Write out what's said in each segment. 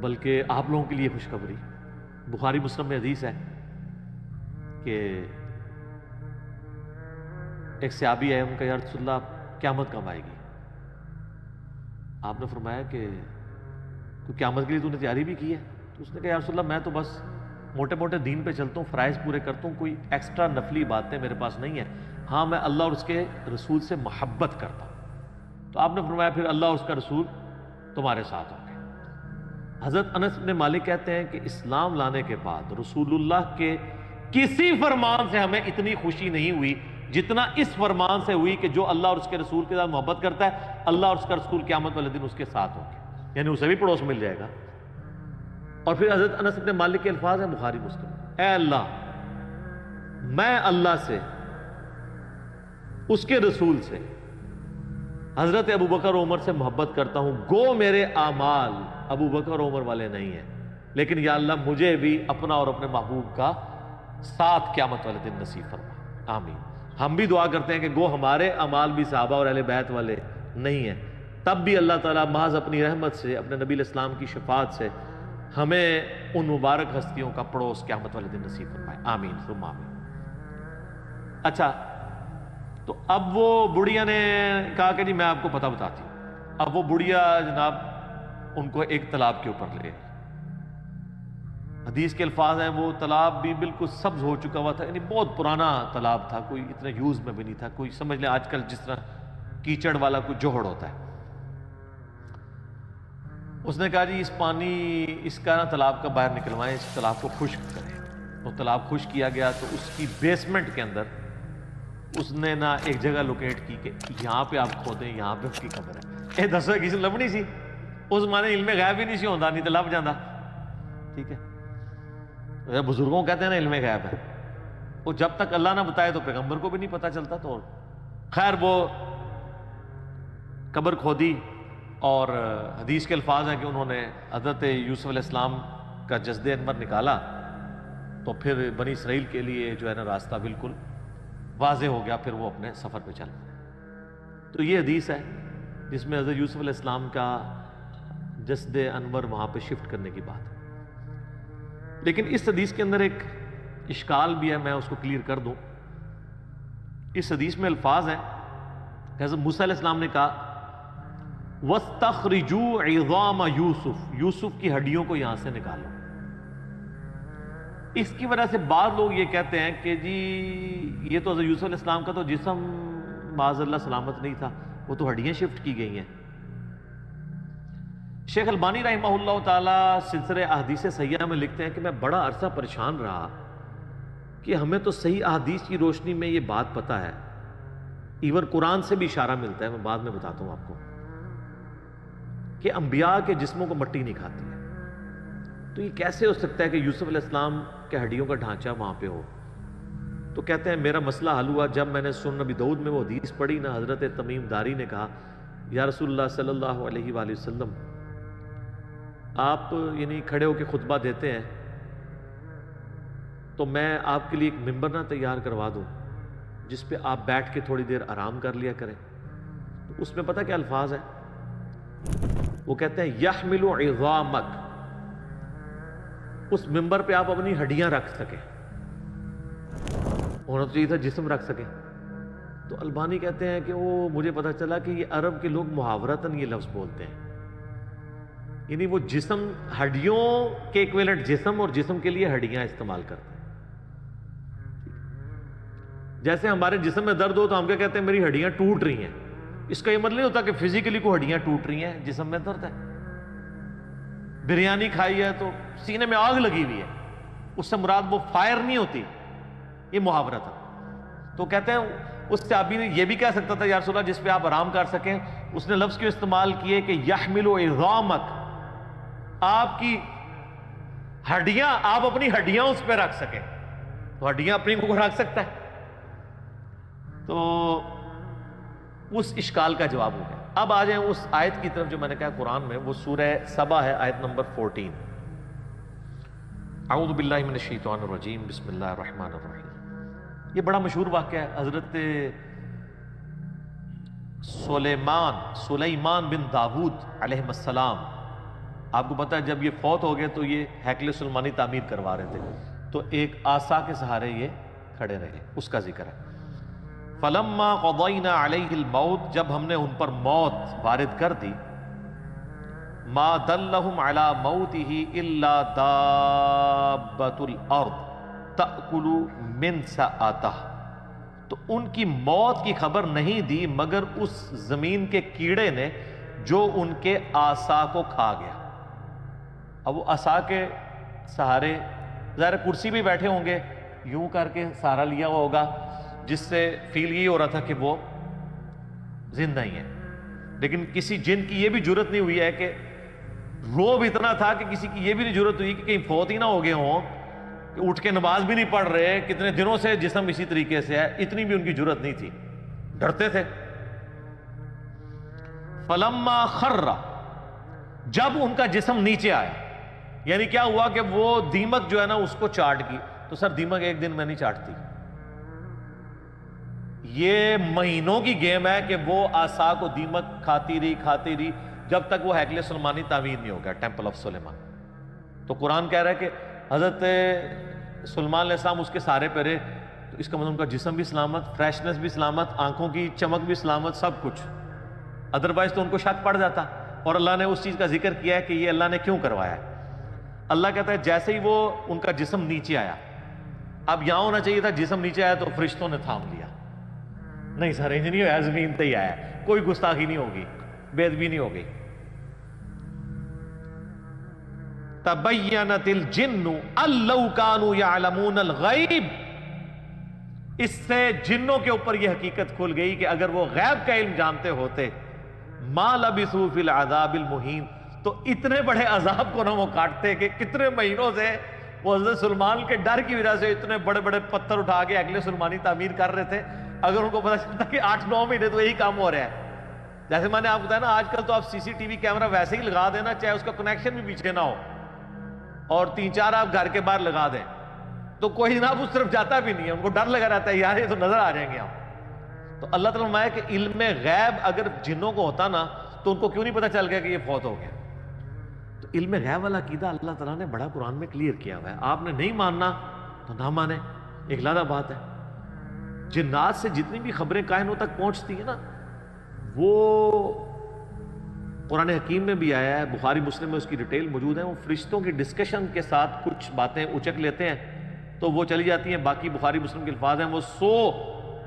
بلکہ آپ لوگوں کے لیے خوشخبری. بخاری مسلم میں حدیث ہے کہ ایک صحابی ہے، ان کا یا رسول اللہ قیامت کب آئے گی؟ آپ نے فرمایا کہ کوئی قیامت کے لیے تو نے تیاری بھی کی ہے؟ تو اس نے کہا یا رسول اللہ میں تو بس موٹے موٹے دین پہ چلتا ہوں، فرائض پورے کرتا ہوں، کوئی ایکسٹرا نفلی باتیں میرے پاس نہیں ہیں. ہاں میں اللہ اور اس کے رسول سے محبت کرتا ہوں. تو آپ نے فرمایا پھر اللہ اور اس کا رسول تمہارے ساتھ ہوں گے. حضرت انس بن مالک کہتے ہیں کہ اسلام لانے کے بعد رسول اللہ کے کسی فرمان سے ہمیں اتنی خوشی نہیں ہوئی جتنا اس فرمان سے ہوئی کہ جو اللہ اور اس کے رسول کے ساتھ محبت کرتا ہے اللہ اور اس کا رسول قیامت والے دن اس کے ساتھ ہوں گے، یعنی اسے بھی پڑوس مل جائے گا. اور پھر حضرت انس بن مالک کے الفاظ ہیں بخاری مسلم، اے اللہ میں اللہ سے، اس کے رسول سے، حضرت ابو بکر و عمر سے محبت کرتا ہوں، گو میرے اعمال ابو بکر و عمر والے نہیں ہیں، لیکن یا اللہ مجھے بھی اپنا اور اپنے محبوب کا ساتھ قیامت والے دن نصیب فرما. آمین. ہم بھی دعا کرتے ہیں کہ گو ہمارے اعمال بھی صحابہ اور اہل بیت والے نہیں ہیں، تب بھی اللہ تعالیٰ محض اپنی رحمت سے، اپنے نبی علیہ السلام کی شفاعت سے ہمیں ان مبارک ہستیوں کا پڑوس قیامت والے دن نصیب فرمائے. آمین ثم آمین. اچھا، تو اب وہ بڑھیا نے کہا کہ جی میں آپ کو پتہ بتاتی ہوں. اب وہ بڑھیا جناب ان کو ایک تالاب کے اوپر لے گئی. حدیث کے الفاظ ہیں وہ تالاب بھی بالکل سبز ہو چکا ہوا تھا، یعنی بہت پرانا تالاب تھا، کوئی اتنا یوز میں بھی نہیں تھا، کوئی سمجھ لیں آج کل جس طرح کیچڑ والا کوئی جوہڑ ہوتا ہے. اس نے کہا جی اس پانی اس کا نا تالاب کا باہر نکلوائیں، اس تالاب کو خشک کریں. تو تالاب خشک کیا گیا تو اس کی بیسمنٹ کے اندر اس نے نا ایک جگہ لوکیٹ کی کہ یہاں پہ آپ کھودیں، یہاں پہ اس کی قبر ہے. اے دسو کسی لبنی سی اس مانے علم غیب ہی نہیں سی ہوتا، نہیں تو لب جانا. ٹھیک ہے، بزرگوں کہتے ہیں نا علم غیب ہے، وہ جب تک اللہ نہ بتائے تو پیغمبر کو بھی نہیں پتا چلتا. تو خیر وہ قبر کھودی اور حدیث کے الفاظ ہیں کہ انہوں نے حضرت یوسف علیہ السلام کا جسد انور نکالا تو پھر بنی اسرائیل کے لیے جو ہے نا راستہ بالکل واضح ہو گیا، پھر وہ اپنے سفر پہ چل پڑے. تو یہ حدیث ہے جس میں حضرت یوسف علیہ السلام کا جسد انور وہاں پہ شفٹ کرنے کی بات ہے. لیکن اس حدیث کے اندر ایک اشکال بھی ہے، میں اس کو کلیئر کر دوں. اس حدیث میں الفاظ ہیں کہ حضرت موسیٰ علیہ السلام نے کہا وَاسْتَخْرِجُوا عِظَامَ یوسف، یوسف کی ہڈیوں کو یہاں سے نکالو. اس کی وجہ سے بعض لوگ یہ کہتے ہیں کہ جی یہ تو حضرت یوسف علیہ السلام کا تو جسم معاذ اللہ سلامت نہیں تھا، وہ تو ہڈیاں شفٹ کی گئی ہیں. شیخ البانی رحمہ اللہ تعالی سلسلہ احادیث صحیحہ میں لکھتے ہیں کہ میں بڑا عرصہ پریشان رہا کہ ہمیں تو صحیح احادیث کی روشنی میں یہ بات پتہ ہے، ایون قرآن سے بھی اشارہ ملتا ہے، میں بعد میں بتاتا ہوں آپ کو، کہ انبیاء کے جسموں کو مٹی نہیں کھاتی ہے. تو یہ کیسے ہو سکتا ہے کہ یوسف علیہ السلام کے ہڈیوں کا ڈھانچہ وہاں پہ ہو؟ تو کہتے ہیں میرا مسئلہ حل ہوا جب میں نے سنن نبی داؤد میں وہ حدیث پڑھی نا، حضرت تمیم داری نے کہا یا رسول اللہ صلی اللہ علیہ وآلہ وسلم آپ یعنی کھڑے ہو کے خطبہ دیتے ہیں تو میں آپ کے لیے ایک ممبر نہ تیار کروا دوں جس پہ آپ بیٹھ کے تھوڑی دیر آرام کر لیا کریں. تو اس میں پتہ کیا الفاظ ہے؟ وہ کہتے ہیں یحمل عظامک، اس ممبر پہ آپ اپنی ہڈیاں رکھ سکیں. ہونا تو چاہیے تھا جسم رکھ سکیں. تو البانی کہتے ہیں کہ وہ مجھے پتہ چلا کہ یہ عرب کے لوگ محاورتاً یہ لفظ بولتے ہیں، یعنی وہ جسم ہڈیوں کے ایکویلنٹ جسم اور جسم کے لیے ہڈیاں استعمال کرتے ہیں. جیسے ہمارے جسم میں درد ہو تو ہم کیا کہتے ہیں میری ہڈیاں ٹوٹ رہی ہیں. اس کا یہ مطلب نہیں ہوتا کہ فزیکلی کو ہڈیاں ٹوٹ رہی ہیں، جسم میں درد ہے. بریانی کھائی ہے تو سینے میں آگ لگی ہوئی ہے، اس سے مراد وہ فائر نہیں ہوتی، یہ محاورہ تھا. تو کہتے ہیں اس صحابی نے یہ بھی کہہ سکتا تھا یا رسول اللہ جس پہ آپ آرام کر سکیں، اس نے لفظ کیوں استعمال کیے کہ یحمل عظامک، آپ کی ہڈیاں، آپ اپنی ہڈیاں اس پہ رکھ سکیں. تو ہڈیاں اپنی کو رکھ سکتا ہے. تو اس اشکال کا جواب ہو گیا. اب آ جائیں اس آیت کی طرف جو میں نے کہا قرآن میں، وہ سورہ سبا ہے، آیت نمبر 14. اعوذ باللہ من الشیطان الرجیم، بسم اللہ الرحمن الرحیم. یہ بڑا مشہور واقعہ ہے. حضرت سلیمان بن داود علیہ السلام آپ کو پتا ہے جب یہ فوت ہو گئے تو یہ ہیکل سلیمانی تعمیر کروا رہے تھے، تو ایک عصا کے سہارے یہ کھڑے رہے، اس کا ذکر ہے۔ فلما قضینا علیہ الموت، جب ہم نے ان پر موت وارد کر دی، ما دلہم علی موتہ الا دابۃ الارض تأکل من سأتہ، تو ان کی موت کی خبر نہیں دی مگر اس زمین کے کیڑے نے جو ان کے عصا کو کھا گیا۔ اب وہ عصا کے سہارے ظاہر کرسی بھی بیٹھے ہوں گے، یوں کر کے سہارا لیا ہوا ہوگا، جس سے فیل یہ ہو رہا تھا کہ وہ زندہ ہی ہیں۔ لیکن کسی جن کی یہ بھی جرت نہیں ہوئی ہے کہ روب اتنا تھا کہ کسی کی یہ بھی نہیں جرت ہوئی کہ کہیں فوت ہی نہ ہو گئے ہوں کہ اٹھ کے نماز بھی نہیں پڑھ رہے، کتنے دنوں سے جسم اسی طریقے سے ہے، اتنی بھی ان کی جرت نہیں تھی، ڈرتے تھے۔ فلما خر، جب ان کا جسم نیچے آیا، یعنی کیا ہوا کہ وہ دیمک جو ہے نا اس کو چاٹ گئی، تو سر دیمک ایک دن میں نہیں چاٹتی، یہ مہینوں کی گیم ہے کہ وہ عصا کو دیمک کھاتی رہی جب تک وہ ہیکل سلیمانی تعمیر نہیں ہو گیا، ٹیمپل آف سلیمان۔ تو قرآن کہہ رہا ہے کہ حضرت سلیمان علیہ السلام اس کے سارے پہ رہے، تو اس کا مطلب ان کا جسم بھی سلامت، فریشنس بھی سلامت، آنکھوں کی چمک بھی سلامت، سب کچھ، ادروائز تو ان کو شک پڑ جاتا۔ اور اللہ نے اس چیز کا ذکر کیا ہے کہ یہ اللہ نے کیوں کروایا ہے۔ اللہ کہتا ہے جیسے ہی وہ ان کا جسم نیچے آیا، اب یہاں ہونا چاہیے تھا جسم نیچے آیا تو فرشتوں نے تھام لیا، نہیں سر انج نہیں ہوا، زمین تے ہی آیا، کوئی گستاخی نہیں ہوگی، بے ادبی نہیں ہوگی۔ تبینت الجن ان لو کانوا یعلمون الغیب، اس سے جنوں کے اوپر یہ حقیقت کھل گئی کہ اگر وہ غیب کا علم جانتے ہوتے، ما لبثوا فی العذاب المہین، تو اتنے بڑے عذاب کو نہ وہ کاٹتے کہ کتنے مہینوں سے وہ حضرت سلیمان کے ڈر کی وجہ سے اتنے بڑے بڑے پتھر اٹھا کے ہیکل سلیمانی تعمیر کر رہے تھے، اگر ان کو پتا چلتا کہ 8-9 مہینے تو یہی کام ہو رہا ہے۔ جیسے میں نے آپ کو بتایا نا، آج کل تو آپ سی سی ٹی وی کیمرہ ویسے ہی لگا دینا، چاہے اس کا کنیکشن بھی پیچھے نہ ہو، اور 3-4 آپ گھر کے باہر لگا دیں تو کوئی جناب اس طرف جاتا بھی نہیں ہے، ان کو ڈر لگا رہتا ہے یار یہ تو نظر آ جائیں گے ہم۔ تو اللہ تعالیٰ فرمایا کہ علم غیب اگر جنوں کو ہوتا نا تو ان کو کیوں نہیں پتا چل گیا کہ یہ فوت ہو گیا۔ تو علم غیب والا عقیدہ اللہ تعالیٰ نے بڑا قرآن میں کلیئر کیا ہوا ہے، آپ نے نہیں ماننا تو نہ مانے، ایک علیحدہ بات ہے۔ جنات سے جتنی بھی خبریں کائنوں تک پہنچتی ہیں نا، وہ قرآن حکیم میں بھی آیا ہے، بخاری مسلم میں اس کی ڈیٹیل موجود ہے، وہ فرشتوں کی ڈسکشن کے ساتھ کچھ باتیں اچک لیتے ہیں تو وہ چلی جاتی ہیں، باقی بخاری مسلم کے الفاظ ہیں، وہ 100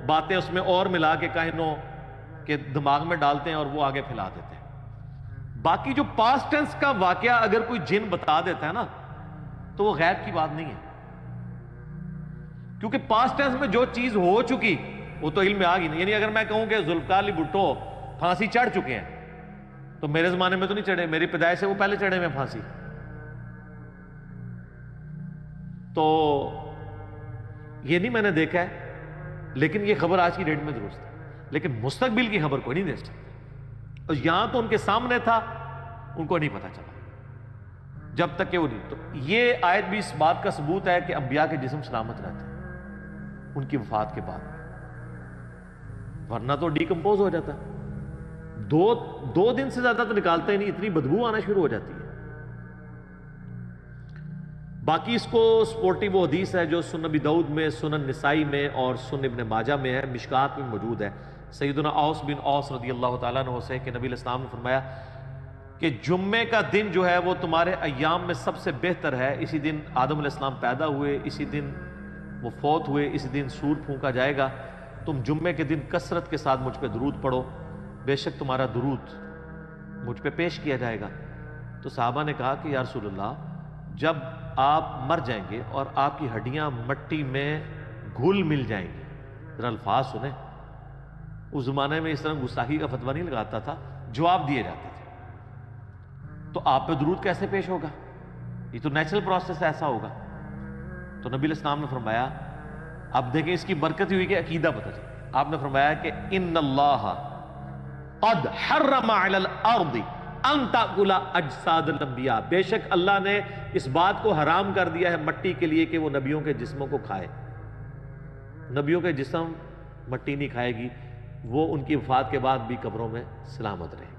باتیں اس میں اور ملا کے کائنوں کے دماغ میں ڈالتے ہیں اور وہ آگے پھیلا دیتے ہیں۔ باقی جو پاسٹ ٹینس کا واقعہ اگر کوئی جن بتا دیتا ہے نا تو وہ غیب کی بات نہیں ہے، کیونکہ پاسٹ ٹینس میں جو چیز ہو چکی وہ تو علم میں آ گئی نہیں۔ یعنی اگر میں کہوں کہ ذوالفقار علی بھٹو پھانسی چڑھ چکے ہیں تو میرے زمانے میں تو نہیں چڑھے، میری پیدائش سے وہ پہلے چڑھے میں پھانسی، تو یہ نہیں میں نے دیکھا ہے، لیکن یہ خبر آج کی ڈیٹ میں درست ہے، لیکن مستقبل کی خبر کوئی نہیں دے سکتا، اور یہاں تو ان کے سامنے تھا، ان کو نہیں پتا چلا جب تک کہ وہ نہیں۔ تو یہ آیت بھی اس بات کا ثبوت ہے کہ انبیاء کے جسم سلامت رہتے ہیں ان کی وفات کے بعد، ورنہ تو ڈیکمپوز ہو جاتا، دو دن سے زیادہ تو نکالتے ہی نہیں، اتنی بدبو آنا شروع ہو جاتی ہے۔ باقی اس کو سپورٹی وہ حدیث ہے جو سنن ابی داؤد میں، سنن نسائی میں اور سنن ابن ماجہ میں ہے، مشکات میں موجود ہے، سیدنا اوس بن اوس رضی اللہ تعالیٰ عنہ سے کہ نبی علیہ السلام نے فرمایا کہ جمعے کا دن جو ہے وہ تمہارے ایام میں سب سے بہتر ہے، اسی دن آدم علیہ السلام پیدا ہوئے، اسی دن وہ فوت ہوئے، اسی دن سور پھونکا جائے گا، تم جمعے کے دن کثرت کے ساتھ مجھ پہ درود پڑھو، بے شک تمہارا درود مجھ پہ پیش کیا جائے گا۔ تو صحابہ نے کہا کہ یا رسول اللہ، جب آپ مر جائیں گے اور آپ کی ہڈیاں مٹی میں گھل مل جائیں گی، ذرا الفاظ سنیں، اس زمانے میں اس طرح گستاخی کا فتویٰ نہیں لگاتا تھا، جواب دیے جاتے تھے، تو آپ پہ درود کیسے پیش ہوگا؟ یہ تو نیچرل پروسیس ایسا ہوگا۔ تو نبی علیہ السلام نے فرمایا، اب دیکھیں اس کی برکت ہوئی کہ عقیدہ پتہ چلا، آپ نے فرمایا کہ ان اللہ قد حرم علی الارض ان تاکل اجساد الانبیاء، بے شک اللہ نے اس بات کو حرام کر دیا ہے مٹی کے لیے کہ وہ نبیوں کے جسموں کو کھائے، نبیوں کے جسم مٹی نہیں کھائے گی، وہ ان کی وفات کے بعد بھی قبروں میں سلامت رہے۔